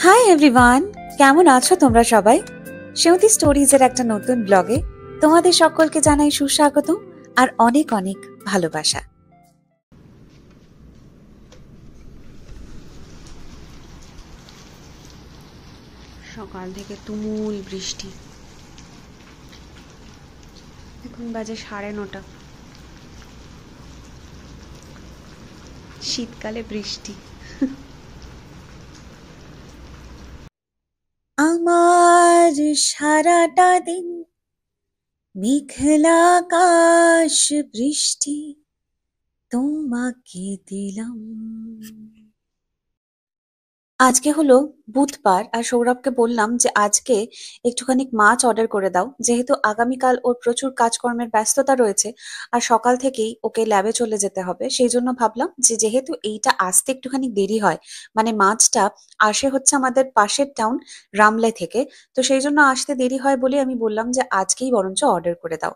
Hi everyone, কেমন আছো তোমরা সবাই? সেউতি স্টোরিজের একটা নতুন ব্লগে তোমাদের সকলকে জানাই সুস্বাগত আর অনেক অনেক ভালোবাসা। সকাল থেকে তুমুল বৃষ্টি, এখন বাজে 9:30। শীতকালে বৃষ্টি। আমার সারাটা দিন মেঘলা আকাশ বৃষ্টি তোমাকে দিলাম। আজকে হলো বুধবার আর সৌরভকে বললাম যে আজকে একটুখানি মাছ অর্ডার করে দাও, যেহেতু আগামীকাল ওর প্রচুর কাজকর্মের ব্যস্ততা রয়েছে আর সকাল থেকেই ওকে ল্যাবে চলে যেতে হবে। সেই জন্য ভাবলাম যে যেহেতু এইটা আসতে একটুখানি দেরি হয়, মানে মাছটা আসে হচ্ছে আমাদের পাশের টাউন রামলে থেকে, তো সেই জন্য আসতে দেরি হয় বলে আমি বললাম যে আজকেই বরঞ্চ অর্ডার করে দাও।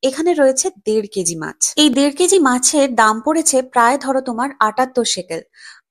এখানে রয়েছে 1.5 কেজি মাছ। এই 1.5 কেজি মাছের দাম পড়েছে প্রায় ধরো তোমার 78 শেকেল।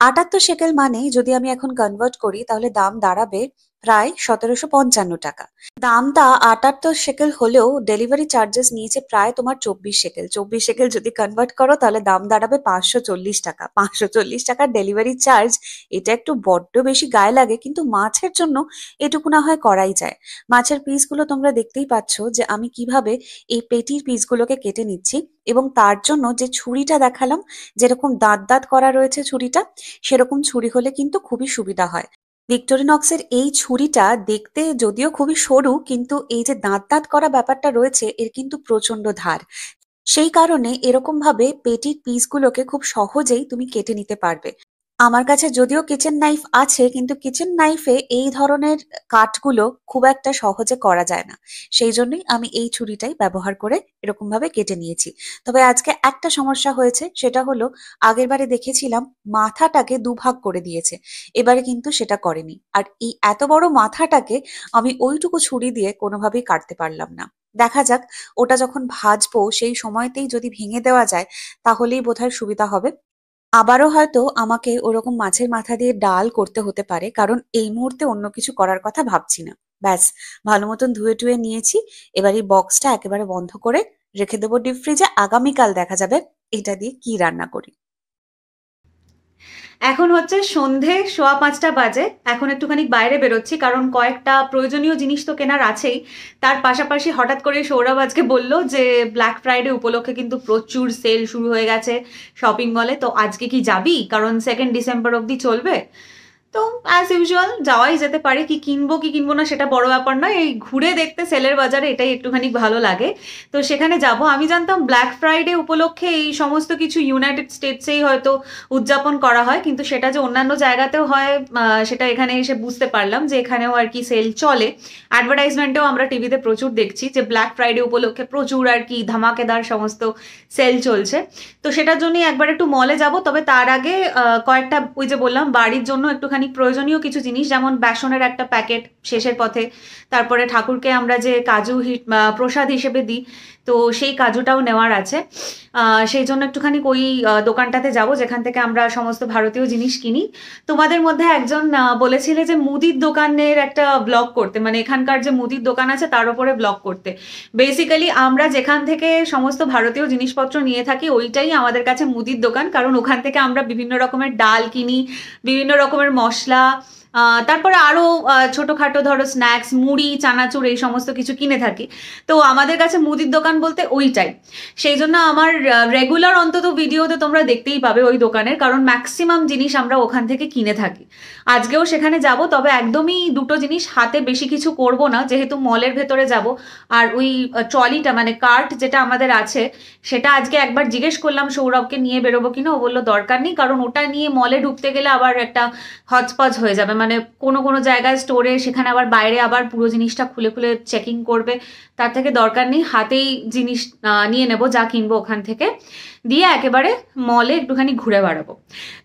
78 শেকেল মানে যদি আমি এখন কনভার্ট করি তাহলে দাম দাঁড়াবে প্রায় 1755 টাকা। দামটা 78 শেকেল হলেও ডেলিভারি চার্জেস নিয়েছে প্রায় তোমার 24 শেকেল। 24 শেকেল যদি কনভার্ট করো তাহলে দাম দাঁড়াবে 540 টাকা। 540 টাকার ডেলিভারি চার্জ, এটা একটু বড্ড বেশি গায়ে লাগে, কিন্তু মাছের জন্য এটুকু না হয় করাই যায়। মাছের পিসগুলো তোমরা দেখতেই পাচ্ছ যে আমি কিভাবে এই পেটির পিসগুলোকে কেটে নিচ্ছি, এবং তার জন্য যে ছুরিটা দেখালাম, যেরকম দাঁত দাঁত করা রয়েছে ছুরিটা, সেরকম ছুরি হলে কিন্তু খুবই সুবিধা হয়। ভিক্টোরিনক্সের এই ছুরিটা দেখতে যদিও খুবই সরু, কিন্তু এই যে দাঁত দাঁত করা ব্যাপারটা রয়েছে এর কিন্তু প্রচন্ড ধার। সেই কারণে এরকম ভাবে পেটির পিসগুলোকে খুব সহজেই তুমি কেটে নিতে পারবে। আমার কাছে যদিও কিচেন নাইফ আছে, কিন্তু কিচেন নাইফে এই ধরনের কাটগুলো খুব একটা সহজে করা যায় না। সেই জন্যই আমি এই ছুরিটাই ব্যবহার করে এরকম ভাবে কেটে নিয়েছি। তবে আজকে একটা সমস্যা হয়েছে, সেটা হলো আগের বারে দেখেছিলাম মাথাটাকে দুভাগ করে দিয়েছে, এবারে কিন্তু সেটা করেনি। আর এই এত বড় মাথাটাকে আমি ওইটুকু ছুরি দিয়ে কোনোভাবেই কাটতে পারলাম না। দেখা যাক, ওটা যখন ভাজবো সেই সময়তেই যদি ভেঙে দেওয়া যায় তাহলেই বোধহয় সুবিধা হবে। আবারও হয়তো আমাকে ওরকম মাছের মাথা দিয়ে ডাল করতে হতে পারে, কারণ এই মুহূর্তে অন্য কিছু করার কথা ভাবছি না। ব্যাস, ভালো মতন ধুয়ে টুয়ে নিয়েছি। এবার এই বক্সটা একেবারে বন্ধ করে রেখে দেবো ডিপ ফ্রিজে। আগামীকাল দেখা যাবে এটা দিয়ে কি রান্না করি। এখন হচ্ছে সন্ধে 4:15 বাজে। এখন একটুখানি বাইরে বেরোচ্ছি, কারণ কয়েকটা প্রয়োজনীয় জিনিস তো কেনার আছেই। তার পাশাপাশি হঠাৎ করে সৌরভ আজকে বলল যে ব্ল্যাক ফ্রাইডে উপলক্ষে কিন্তু প্রচুর সেল শুরু হয়ে গেছে শপিং মলে, তো আজকে কি যাবি, কারণ 2 ডিসেম্বর অবধি চলবে। তো অ্যাজ ইউজুয়াল যাওয়াই যেতে পারে। কি কিনবো কি কিনবো না সেটা বড় ব্যাপার নয়, এই ঘুরে দেখতে সেলের বাজারে এটাই একটুখানি ভালো লাগে। তো সেখানে যাব। আমি জানতাম ব্ল্যাক ফ্রাইডে উপলক্ষে এই সমস্ত কিছু ইউনাইটেড স্টেটসেই হয়তো উদযাপন করা হয়, কিন্তু সেটা যে অন্যান্য জায়গাতেও হয় সেটা এখানে এসে বুঝতে পারলাম যে এখানেও আর কি সেল চলে। অ্যাডভার্টাইজমেন্টেও আমরা টিভিতে প্রচুর দেখছি যে ব্ল্যাক ফ্রাইডে উপলক্ষে প্রচুর আর কি ধামাকেদার সমস্ত সেল চলছে। তো সেটার জন্যই একবার একটু মলে যাব। তবে তার আগে কয়েকটা, ওই যে বললাম বাড়ির জন্য একটুখানি প্রয়োজনীয় কিছু জিনিস, যেমন বেসনের একটা প্যাকেট শেষের পথে, তারপরে ঠাকুরকে আমরা যে কাজু প্রসাদ হিসেবে দিই, তো সেই কাজুটাও নেওয়ার আছে। সেই জন্য একটুখানি ওই দোকানটাতে যাব যেখান থেকে আমরা সমস্ত ভারতীয় জিনিস কিনি। তোমাদের মধ্যে একজন বলেছিলে যে মুদির দোকানের একটা ব্লগ করতে, মানে এখানকার যে মুদির দোকান আছে তার উপরে ব্লগ করতে। বেসিক্যালি আমরা যেখান থেকে সমস্ত ভারতীয় জিনিসপত্র নিয়ে থাকি ওইটাই আমাদের কাছে মুদির দোকান, কারণ ওখান থেকে আমরা বিভিন্ন রকমের ডাল কিনি, বিভিন্ন রকমের মশলা, তারপরে আরো ছোটখাটো ধরো স্ন্যাক্স, মুড়ি, চানাচুর, এই সমস্ত কিছু কিনে থাকি। তো আমাদের কাছে মুদির দোকান বলতে ওইটাই। সেই জন্য আমার রেগুলার অন্তত ভিডিওতে তোমরা দেখতেই পাবে ওই দোকানের, কারণ ম্যাক্সিমাম জিনিস আমরা ওখান থেকে কিনে থাকি। আজকেও সেখানে যাব, তবে একদমই দুটো জিনিস হাতে বেশি কিছু করব না, যেহেতু মলের ভেতরে যাব। আর ওই ট্রলিটা মানে কার্ট যেটা আমাদের আছে, সেটা আজকে একবার জিজ্ঞেস করলাম সৌরভকে নিয়ে বেরোবো কিনা, ও বললো দরকার নেই, কারণ ওটা নিয়ে মলে ঢুকতে গেলে আবার একটা হচপচ হয়ে যাবে। মানে কোনো কোনো জায়গায় স্টোরে সেখানে আবার বাইরে আবার পুরো জিনিসটা খুলে খুলে চেকিং করবে, তার থেকে দরকার নেই, হাতেই জিনিস নিয়ে নেব যা কিনবো ওখান থেকে, দিয়ে একেবারে মলে একটুখানি ঘুরে বেড়াবো।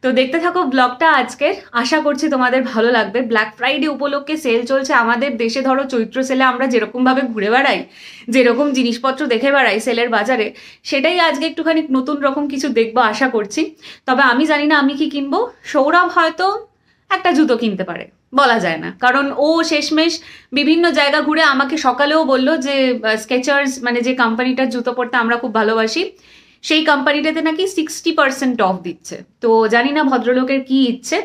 তো দেখতে থাকো ব্লগটা আজকের, আশা করছি তোমাদের ভালো লাগবে। ব্ল্যাক ফ্রাইডে উপলক্ষে সেল চলছে আমাদের দেশে। ধরো চৈত্র সেলে আমরা যেরকম ভাবে ঘুরে বেড়াই, যেরকম জিনিসপত্র দেখে বেড়াই সেলের বাজারে, সেটাই আজকে একটুখানি নতুন রকম কিছু দেখবো আশা করছি। তবে আমি জানি না আমি কি কিনবো। সৌরভ হয়তো একটা জুতো কিনতে পারে। বলা যায় না, কারণ ও শেষমেশ বিভিন্ন জায়গা ঘুরে আমাকে সকালেও বললো যে স্কেচার্স মানে যে কোম্পানিটার জুতো পরতে আমরা খুব ভালোবাসি, সেই কোম্পানিটাতে নাকি 60% অফ দিচ্ছে। তো জানি না ভদ্রলোকের কি ইচ্ছে,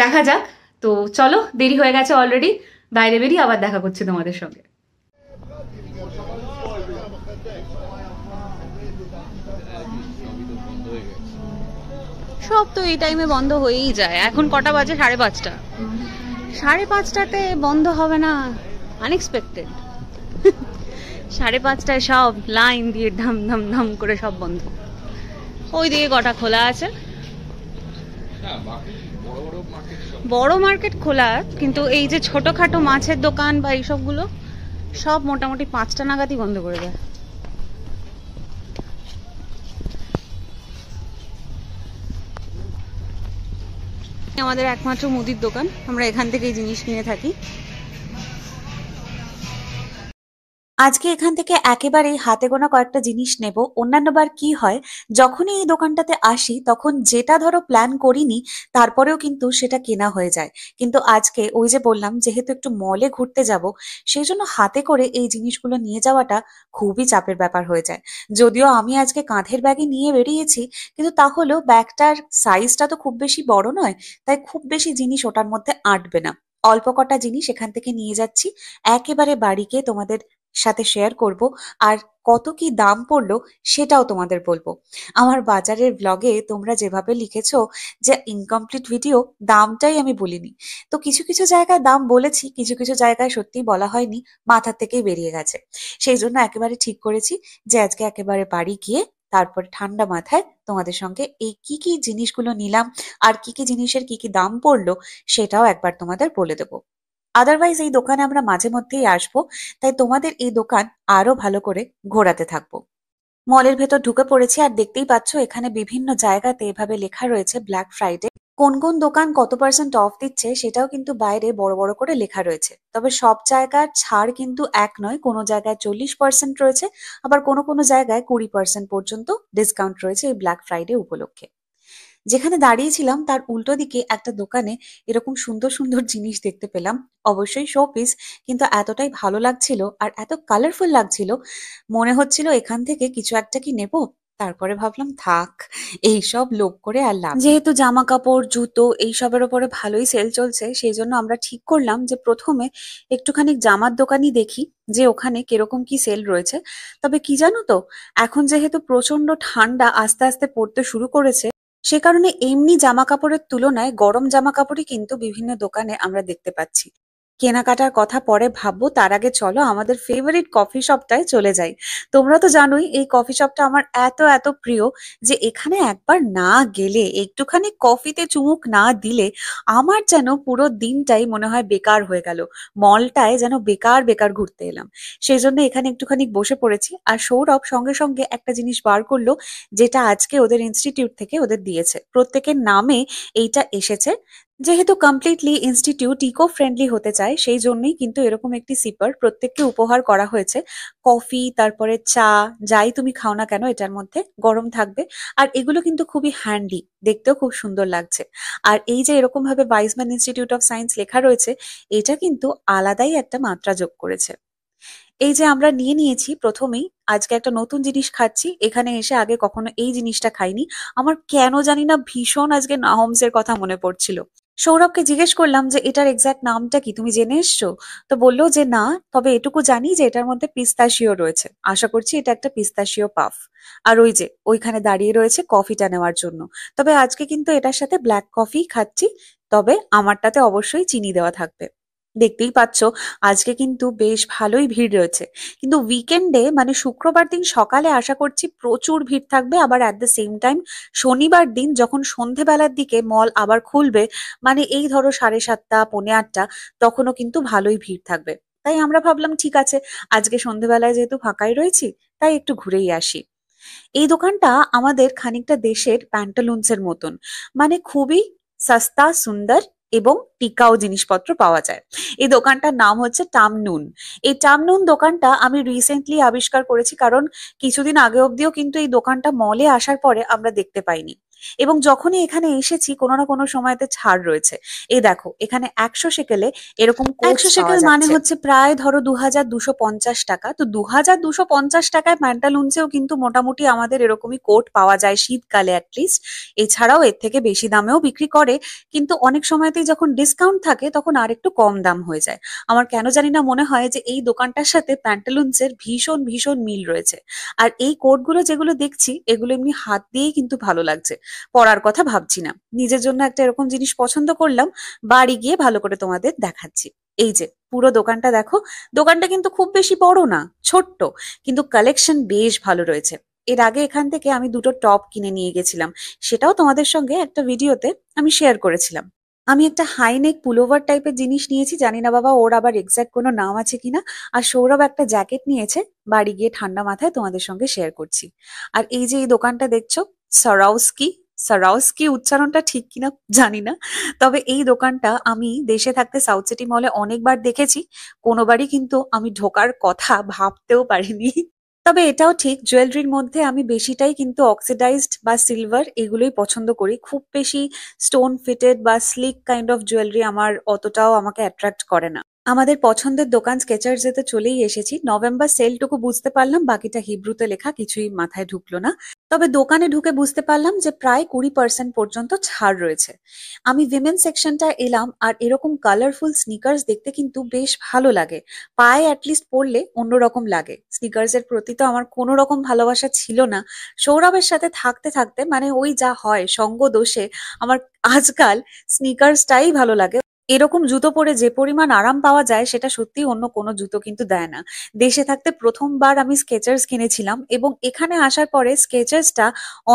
দেখা যাক। তো চলো, দেরি হয়ে গেছে অলরেডি, বাইরে বেরিয়ে আবার দেখা করছি তোমাদের সঙ্গে। সব তো এই টাইমে বন্ধ হয়েই যায়। এখন কটা বাজে? 5:30। 5:30টাতে বন্ধ হবে না? আনএক্সপেক্টেড। 5:30টায় সব লাইন দিয়ে ধাম ধাম ধাম করে সব বন্ধ। ওই দিকে কটা খোলা আছে, বড় মার্কেট খোলা, কিন্তু এই যে ছোটখাটো মাছের দোকান বা এইসবগুলো সব মোটামুটি 5টা নাগাদই বন্ধ করে দেয়। আমাদের একমাত্র মুদির দোকান, আমরা এখান থেকেই জিনিস কিনে থাকি। আজকে এখান থেকে একেবারেই হাতে গোনা কয়েকটা জিনিস নেব। অন্যান্যবার কি হয়, যখনই এই দোকানটাতে আসি তখন যেটা ধরো প্ল্যান করিনি তারপরেও কিন্তু সেটা কেনা হয়ে যায়। কিন্তু আজকে ওই যে বললাম, যেহেতু একটু মলে ঘুরতে যাব, সেই জন্য হাতে করে এই জিনিসগুলো নিয়ে যাওয়াটা খুবই চাপের ব্যাপার হয়ে যায়। যদিও আমি আজকে কাঁধের ব্যাগে নিয়ে বেরিয়েছি, কিন্তু তাহলেও ব্যাগটার সাইজটা তো খুব বেশি বড় নয়, তাই খুব বেশি জিনিস ওটার মধ্যে আঁটবে না। অল্প কটা জিনিস এখান থেকে নিয়ে যাচ্ছি, একেবারে বাড়িকে তোমাদের সাথে শেয়ার করব। আর কত কি দাম পড়লো সেটাও তোমাদের বলবো। আমার বাজারের ব্লগে তোমরা যেভাবে লিখেছো যে ইনকমপ্লিট ভিডিও, দামটাই আমি বলিনি। তো কিছু কিছু জায়গায় দাম বলেছি, কিছু কিছু জায়গায় সত্যি বলা হয়নি, মাথা থেকেই বেরিয়ে গেছে। সেই জন্য একেবারে ঠিক করেছি যে আজকে একেবারে বাড়ি গিয়ে তারপরে ঠান্ডা মাথায় তোমাদের সঙ্গে এই কি কি জিনিসগুলো নিলাম আর কি কি জিনিসের কি কি দাম পড়লো সেটাও একবার তোমাদের বলে দেবো। আদারওয়াইজ এই দোকানে আমরা মাঝে মধ্যেই আসবো, তাই তোমাদের এই দোকান আরো ভালো করে ঘোরাতে থাকবো। মলের ভেতর ঢুকে পড়েছি, আর দেখতেই পাচ্ছ এখানে বিভিন্ন জায়গাতে এভাবে লেখা রয়েছে ব্ল্যাক ফ্রাইডে। কোন কোন দোকান কত পার্সেন্ট অফ দিচ্ছে সেটাও কিন্তু বাইরে বড় বড় করে লেখা রয়েছে। তবে সব জায়গার ছাড় কিন্তু এক নয়, কোনো জায়গায় 40% রয়েছে, আবার কোনো কোনো জায়গায় 20% পর্যন্ত ডিসকাউন্ট রয়েছে এই ব্ল্যাক ফ্রাইডে উপলক্ষে। যেখানে দাঁড়িয়েছিলাম তার উল্টো দিকে একটা দোকানে এরকম সুন্দর সুন্দর জিনিস দেখতে পেলাম, অবশ্যই শো পিস, কিন্তু এতটাই ভালো লাগছিল আর এত কালারফুল লাগছিল, মনে হচ্ছিল এখান থেকে কিছু একটা কি নেব। তারপরে ভাবলাম থাক, এইসব লোভ করে আর লাভ নেই। যেহেতু জামা কাপড় জুতো এইসবের ওপরে ভালোই সেল চলছে, সেই জন্য আমরা ঠিক করলাম যে প্রথমে একটুখানি জামার দোকানই দেখি যে ওখানে কিরকম কি সেল রয়েছে। তবে কি জানো তো, এখন যেহেতু প্রচন্ড ঠান্ডা আস্তে আস্তে পড়তে শুরু করেছে, সে কারণে এমনি জামা কাপড়ের তুলনায় গরম জামা কাপড়ই কিন্তু বিভিন্ন দোকানে আমরা দেখতে পাচ্ছি। কেনাকাটার কথা পরে ভাববো, তার আগে চলো আমাদের ফেভারিট কফি শপটায় চলে যাই। তোমরা তো জানোই এই কফি শপটা আমার এত এত প্রিয় যে এখানে একবার না গেলে, একটুখানি কফিতে চুমুক না দিলে আমার যেন পুরো দিনটাই মনে হয় বেকার হয়ে গেল। মলটায় যেন বেকার বেকার ঘুরতে এলাম। সেই জন্য এখানে একটুখানি বসে পড়েছি, আর সৌরভ সঙ্গে সঙ্গে একটা জিনিস বার করলো, যেটা আজকে ওদের ইনস্টিটিউট থেকে ওদের দিয়েছে। প্রত্যেকের নামে এইটা এসেছে। যেহেতু কমপ্লিটলি ইনস্টিটিউট ইকো ফ্রেন্ডলি হতে চায়, সেই জন্যই কিন্তু এরকম একটি সিপার প্রত্যেককে উপহার করা হয়েছে। কফি, তারপরে চা, যাই তুমি খাও না কেন এটার মধ্যে গরম থাকবে। আর এগুলো কিন্তু খুবই হ্যান্ডি, দেখতেও খুব সুন্দর লাগছে। আর এই যে এরকম ভাবে ভাইসম্যান ইনস্টিটিউট অফ সায়েন্স লেখা রয়েছে, এটা কিন্তু আলাদাই একটা মাত্রা যোগ করেছে। এই যে আমরা নিয়ে নিয়েছি প্রথমেই, আজকে একটা নতুন জিনিস খাচ্ছি। এখানে এসে আগে কখনো এই জিনিসটা খাইনি। আমার কেন জানি না ভীষণ আজকে নাহমস এর কথা মনে পড়ছিল। সৌরভকে জিজ্ঞেস করলাম যে এটার এক্সাক্ট নামটা কি, তুমি জেনে এসছো? তো বললো যে না, তবে এটুকু জানি যে এটার মধ্যে পিস্তাশিও রয়েছে। আশা করছি এটা একটা পিস্তাশিও পাফ। আর ওই যে ওইখানে দাঁড়িয়ে রয়েছে কফিটা নেওয়ার জন্য। তবে আজকে কিন্তু এটার সাথে ব্ল্যাক কফি খাচ্ছি, তবে আমারটাতে অবশ্যই চিনি দেওয়া থাকবে। দেখতেই পাচ্ছ আজকে কিন্তু বেশ ভালোই ভিড় রয়েছে। কিন্তু উইকেন্ডে মানে শুক্রবার দিন সকালে আশা করছি প্রচুর ভিড় থাকবে, আবার অ্যাট দ্য সেম টাইম শনিবার দিন যখন সন্ধেবেলার দিকে মল আবার খুলবে, মানে এই ধরো 7:30 পৌনে 8টা, তখনও কিন্তু ভালোই ভিড় থাকবে। তাই আমরা ভাবলাম ঠিক আছে, আজকে সন্ধেবেলায় যেহেতু ফাঁকাই রয়েছি, তাই একটু ঘুরেই আসি। এই দোকানটা আমাদের খানিকটা দেশের প্যান্টালুন্স এর মতন, মানে খুবই সস্তা সুন্দর এবং টিকাও জিনিসপত্র পাওয়া যায়। এই দোকানটার নাম হচ্ছে টামনুন। এই টামনুন দোকানটা আমি রিসেন্টলি আবিষ্কার করেছি, কারণ কিছুদিন আগে অব্দিও কিন্তু এই দোকানটা মলে আসার পরে আমরা দেখতে পাইনি। এবং যখনই এখানে এসেছি কোনো না কোনো সময়তে ছাড় রয়েছে। এই দেখো এখানে 100 সেকেলে এরকম 100 সেকেল মানে হচ্ছে প্রায় ধরো 2250 টাকা। তো 2250 টাকায় প্যান্টালুনসেও কিন্তু মোটামুটি আমাদের এরকমই কোট পাওয়া যায় শীতকালে অ্যাটলিস্ট। এছাড়াও এর থেকে বেশি দামেও বিক্রি করে, কিন্তু অনেক সময়তেই যখন ডিসকাউন্ট থাকে তখন আর একটু কম দাম হয়ে যায়। আমার কেন জানি না মনে হয় যে এই দোকানটার সাথে প্যান্টালুনসের ভীষণ ভীষণ মিল রয়েছে। আর এই কোটগুলো যেগুলো দেখছি এগুলো এমনি হাত দিয়েই কিন্তু ভালো লাগছে, পরার কথা ভাবছি না। নিজের জন্য একটা এরকম জিনিস পছন্দ করলাম, বাড়ি গিয়ে ভালো করে তোমাদের দেখাচ্ছি। এই যে পুরো দোকানটা দেখো, দোকানটা কিন্তু খুব বেশি বড় না, ছোট্ট, কিন্তু কালেকশন বেশ ভালো রয়েছে। এর আগে এখান থেকে আমি দুটো টপ কিনে নিয়ে গেছিলাম, সেটাও তোমাদের সঙ্গে একটা ভিডিওতে আমি শেয়ার করেছিলাম। আমি একটা হাইনেক পুলোভার টাইপের জিনিস নিয়েছি, জানি না বাবা ওর আবার এক্সাক্ট কোনো নাম আছে কিনা। আর সৌরভ একটা জ্যাকেট নিয়েছে, বাড়ি গিয়ে ঠান্ডা মাথায় তোমাদের সঙ্গে শেয়ার করছি। আর এই যে এই দোকানটা দেখছো, সরাউস্কি, সরাউস্কি উচ্চারণটা ঠিক কিনা জানি না, তবে এই দোকানটা আমি দেশে থাকতে সাউথ সিটি মলে অনেকবার দেখেছি, কোনোবারই কিন্তু আমি ঢোকার কথা ভাবতেও পারিনি। তবে এটাও ঠিক, জুয়েলারির মধ্যে আমি বেশিটাই কিন্তু অক্সিডাইজড বা সিলভার এগুলোই পছন্দ করি। খুব বেশি স্টোন ফিটেড বা স্লিক কাইন্ড অফ জুয়েলারি আমার অতটাও আমাকে অ্যাট্রাক্ট করে না। আমাদের পছন্দের দোকান স্কেচার্সেতে চলেই এসেছি। নভেম্বর সেলটুকু বুঝতে পারলাম, বাকিটা হিব্রুতে লেখা, কিছুই মাথায় ঢুকলো না। তবে দোকানে ঢুকে বুঝতে পারলাম যে প্রায় 20% পর্যন্ত ছাড় রয়েছে। আমি উইমেন সেকশনটা এলাম, আর এরকম কালারফুল স্নিকার্স দেখতে কিন্তু বেশ ভালো লাগে। পায়ে অ্যাটলিস্ট পরলে অন্যরকম লাগে। স্নিকার্স এর প্রতি তো আমার কোনো রকম ভালোবাসা ছিল না। সৌরভের সাথে থাকতে থাকতে মানে ওই যা হয় সঙ্গ দোষে আমার আজকাল স্নিকার্সটাই ভালো লাগে। এরকম জুতো পরে যে পরিমাণ আরাম পাওয়া যায় সেটা সত্যি অন্য কোনো জুতো কিন্তু দেয় না। দেশে থাকতে প্রথমবার আমি স্কেচার্স কিনেছিলাম, এবং এখানে আসার পরে স্কেচার্সটা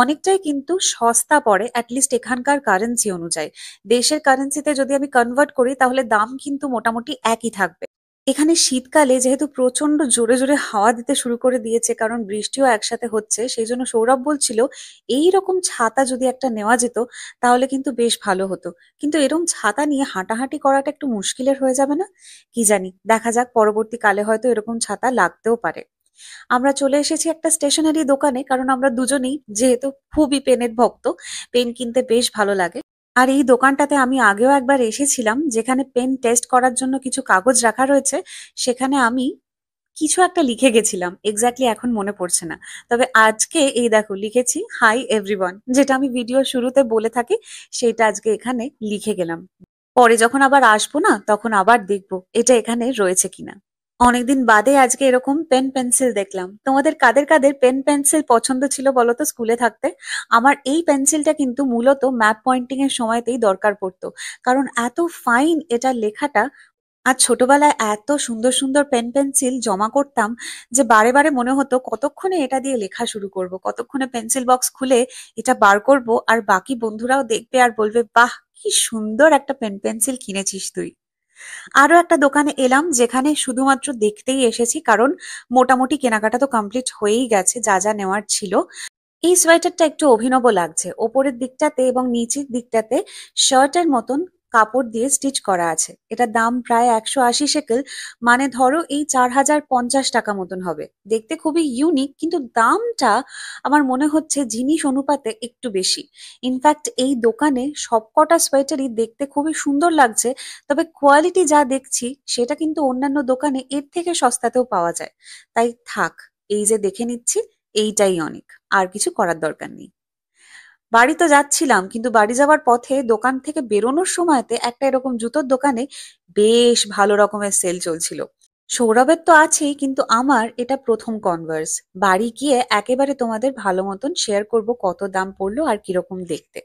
অনেকটাই কিন্তু সস্তা পড়ে, অ্যাটলিস্ট এখানকার কারেন্সি অনুযায়ী। দেশের কারেন্সিতে যদি আমি কনভার্ট করি তাহলে দাম কিন্তু মোটামুটি একই থাকবে। এখানে শীতকালে যেহেতু প্রচন্ড জোরে জোরে হাওয়া দিতে শুরু করে দিয়েছে, কারণ বৃষ্টিও একসাথে হচ্ছে, সেই জন্য সৌরভ বলছিল এই রকম ছাতা যদি একটা নেওয়া যেত তাহলে কিন্তু বেশ ভালো হতো। কিন্তু এরকম ছাতা নিয়ে হাঁটাহাঁটি করাটা একটু মুশকিলের হয়ে যাবে না? কি জানি, দেখা যাক, পরবর্তীকালে হয়তো এরকম ছাতা লাগতেও পারে। আমরা চলে এসেছি একটা স্টেশনারি দোকানে, কারণ আমরা দুজনেই যেহেতু খুবই পেনের ভক্ত, পেন কিনতে বেশ ভালো লাগে। আর এই দোকানটাতে আমি আগেও একবার এসেছিলাম, যেখানে পেন টেস্ট করার জন্য কিছু কাগজ রাখা রয়েছে, সেখানে আমি কিছু একটা লিখে গেছিলাম, এক্স্যাক্টলি এখন মনে পড়ছে না। তবে আজকে এই দেখো লিখেছি হাই এভরিওয়ান, যেটা আমি ভিডিও শুরুতে বলে থাকি, সেটা আজকে এখানে লিখে গেলাম। পরে যখন আবার আসবো না তখন আবার দেখবো এটা এখানে রয়েছে কিনা। অনেকদিন বাদে আজকে এরকম পেন পেন্সিল দেখলাম। তোমাদের কাদের কাদের পেন পেন্সিল পছন্দ ছিল বলো তো স্কুলে থাকতে? আমার এই পেন্সিলটা কিন্তু মূলত ম্যাপ পয়েন্টিং এর সময়তেই দরকার পড়তো, কারণ এত ফাইন এটা লেখাটা। আর ছোটবেলায় এত সুন্দর সুন্দর পেন পেন্সিল জমা করতাম যে বারে বারে মনে হতো কতক্ষণে এটা দিয়ে লেখা শুরু করব, কতক্ষণে পেন্সিল বক্স খুলে এটা বার করব, আর বাকি বন্ধুরাও দেখবে আর বলবে বাহ কি সুন্দর একটা পেন পেন্সিল কিনেছিস তুই। আরো একটা দোকানে এলাম যেখানে শুধুমাত্র দেখতেই এসেছি, কারণ মোটামুটি কেনাকাটা তো কমপ্লিট হয়েই গেছে যা যা নেওয়ার ছিল। এই সোয়েটারটা একটু অভিনব লাগছে, ওপরের দিকটাতে এবং নিচের দিকটাতে শার্টের মতন কাপড় দিয়ে স্টিচ করা আছে। এটার দাম প্রায় 180 সেকেল, মানে ধরো এই 4050 টাকা মতন হবে। দেখতে খুবই ইউনিক, কিন্তু দামটা আমার মনে হচ্ছে জিনিস অনুপাতে একটু বেশি। ইনফ্যাক্ট এই দোকানে সবকটা সোয়েটারই দেখতে খুবই সুন্দর লাগছে, তবে কোয়ালিটি যা দেখছি সেটা কিন্তু অন্যান্য দোকানে এর থেকে সস্তাতেও পাওয়া যায়। তাই থাক, এই যে দেখে নিচ্ছি এইটাই অনেক, আর কিছু করার দরকার নেই। বাড়ি তো যাচ্ছিলাম, কিন্তু বাড়ি যাওয়ার পথে দোকান থেকে বেরোনোর সময়তে একটা এরকম জুতোর দোকানে বেশ ভালো রকমের সেল চলছিল। সৌরভের তো আছেই, কিন্তু আমার এটা প্রথম কনভার্স। বাড়ি গিয়ে একেবারে তোমাদের ভালো মতন শেয়ার করব কত দাম পড়লো আর কিরকম দেখতে।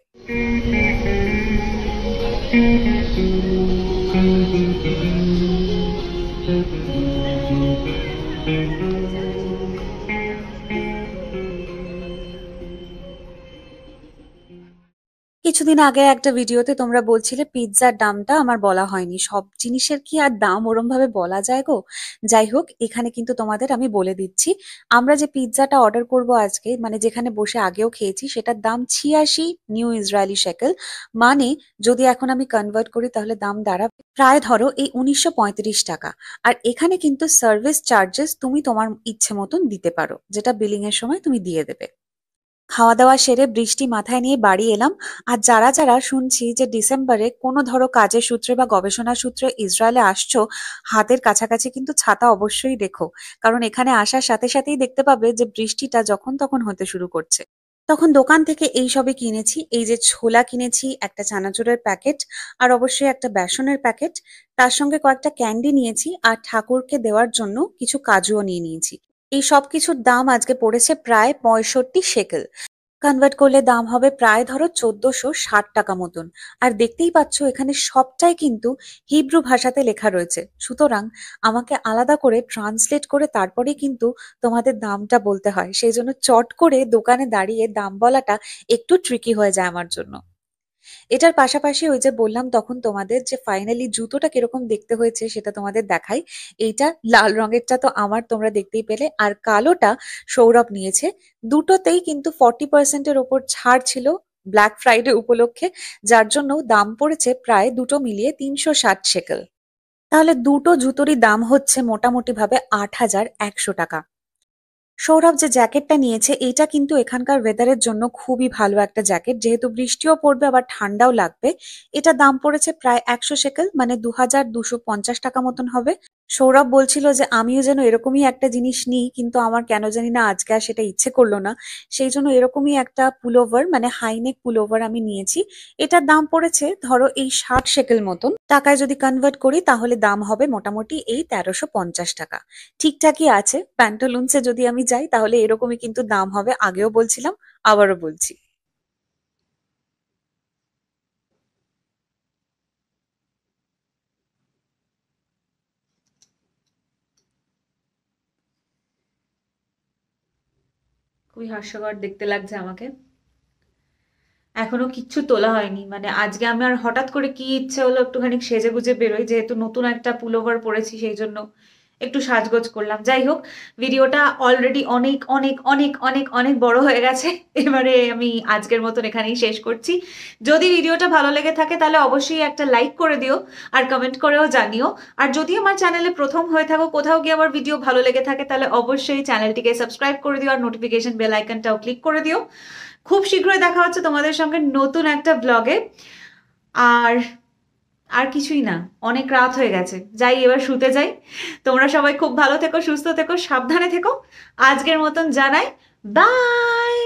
কিছুদিন আগে একটা ভিডিওতে তোমরা বলছিলে পিৎজার দামটা আমার বলা হয়নি। সব জিনিসের কি আর দাম ওরম ভাবে বলা যায় গো? যাই হোক, এখানে কিন্তু তোমাদের আমি বলে দিচ্ছি, আমরা যে পিৎজাটা অর্ডার করব আজকে, মানে যেখানে বসে আগেও খেয়েছি, সেটার দাম 86 নিউ ইসরায়েলি শেকেল। মানে যদি এখন আমি কনভার্ট করি তাহলে দাম দাঁড়াবে প্রায় ধরো এই 1935 টাকা। আর এখানে কিন্তু সার্ভিস চার্জেস তুমি তোমার ইচ্ছে মতন দিতে পারো, যেটা বিলিং এর সময় তুমি দিয়ে দেবে। খাওয়া দাওয়া সেরে বৃষ্টি মাথায় নিয়ে বাড়ি এলাম। আর যারা যারা শুনছি যে ডিসেম্বরে কোনো ধরো কাজের সূত্রে বা গবেষণা সূত্রে ইসরায়েলে আসছো, হাতের কাছাকাছি কিন্তু ছাতা অবশ্যই রেখো। কারণ এখানে আসার সাথে সাথেই দেখতে পাবে যে বৃষ্টিটা যখন তখন হতে শুরু করছে। তখন দোকান থেকে এই সবই কিনেছি, এই যে ছোলা কিনেছি, একটা চানাচুরের প্যাকেট, আর অবশ্যই একটা বেসনের প্যাকেট। তার সঙ্গে কয়েকটা ক্যান্ডি নিয়েছি, আর ঠাকুরকে দেওয়ার জন্য কিছু কাজুও নিয়ে নিয়েছি। এই সবকিছুর দাম আজকে পড়েছে প্রায় 65 শেকেল। কনভার্ট করলে দাম হবে প্রায় ধরো 1460 টাকা মতন। আর দেখতেই পাচ্ছ এখানে সবটাই কিন্তু হিব্রু ভাষাতে লেখা রয়েছে, সুতরাং আমাকে আলাদা করে ট্রান্সলেট করে তারপরে কিন্তু তোমাদের দামটা বলতে হয়। সেই জন্য চট করে দোকানে দাঁড়িয়ে দাম বলাটা একটু ট্রিকি হয়ে যায় আমার জন্য। এটার পাশাপাশি ওই যে বললাম তখন তোমাদের যে ফাইনালি জুতোটা কিরকম দেখতে হয়েছে সেটা তোমাদের দেখাই। এইটা লাল রঙেরটা তো আমার, তোমরা দেখতেই পেলে, আর কালোটা সৌরভ নিয়েছে। দুটোতেই কিন্তু 40% ওপর ছাড় ছিল ব্ল্যাক ফ্রাইডে উপলক্ষে, যার জন্য দাম পড়েছে প্রায় দুটো মিলিয়ে 360 শেকেল। তাহলে দুটো জুতোরই দাম হচ্ছে মোটামুটি ভাবে 8100 টাকা। সৌরভ যে জ্যাকেটটা নিয়েছে এইটা কিন্তু এখানকার ওয়েদারের জন্য খুবই ভালো একটা জ্যাকেট, যেহেতু বৃষ্টিও পড়বে আবার ঠান্ডাও লাগবে। এটা দাম পড়েছে প্রায় 100 শেকেল, মানে 2250 টাকা মতন হবে। সৌরভ বলছিল যে আমিও যেন এরকমই একটা জিনিস নিই, কিন্তু আমার কেন জানি না আজকে আর সেটা ইচ্ছে করলো না। সেই জন্য এরকমই একটা পুলোভার, মানে হাইনেক পুলোভার আমি নিয়েছি। এটার দাম পড়েছে ধরো এই 60 শেকেল মতন। টাকায় যদি কনভার্ট করি তাহলে দাম হবে মোটামুটি এই 1350 টাকা। ঠিকঠাকই আছে। প্যান্টালুনসে যদি আমি যাই তাহলে এরকমই কিন্তু দাম হবে, আগেও বলছিলাম, আবারও বলছি। খুবই হাস্যকর দেখতে লাগছে আমাকে। এখনো কিচ্ছু তোলা হয়নি, মানে আজকে আমার হঠাৎ করে কি ইচ্ছে হলো একটুখানি সেজে গুজে বেরোই, যেহেতু নতুন একটা পুলোভার পরেছি সেই জন্য একটু সাজগোজ করলাম। যাই হোক, ভিডিওটা অলরেডি অনেক অনেক অনেক অনেক অনেক বড় হয়ে গেছে। এবারে আমি আজকের মতন এখানেই শেষ করছি। যদি ভিডিওটা ভালো লেগে থাকে তাহলে অবশ্যই একটা লাইক করে দিও, আর কমেন্ট করেও জানিও। আর যদি আমার চ্যানেলে প্রথম হয়ে থাকো, কোথাও গিয়ে আমার ভিডিও ভালো লেগে থাকে, তাহলে অবশ্যই চ্যানেলটিকে সাবস্ক্রাইব করে দিও আর নোটিফিকেশন বেল আইকনটাও ক্লিক করে দিও। খুব শীঘ্রই দেখা হচ্ছে তোমাদের সঙ্গে নতুন একটা ব্লগে। আর আর কিছুই না, অনেক রাত হয়ে গেছে, যাই এবার শুতে যাই। তোমরা সবাই খুব ভালো থেকো, সুস্থ থেকো, সাবধানে থেকো। আজকের মতন জানাই বাই।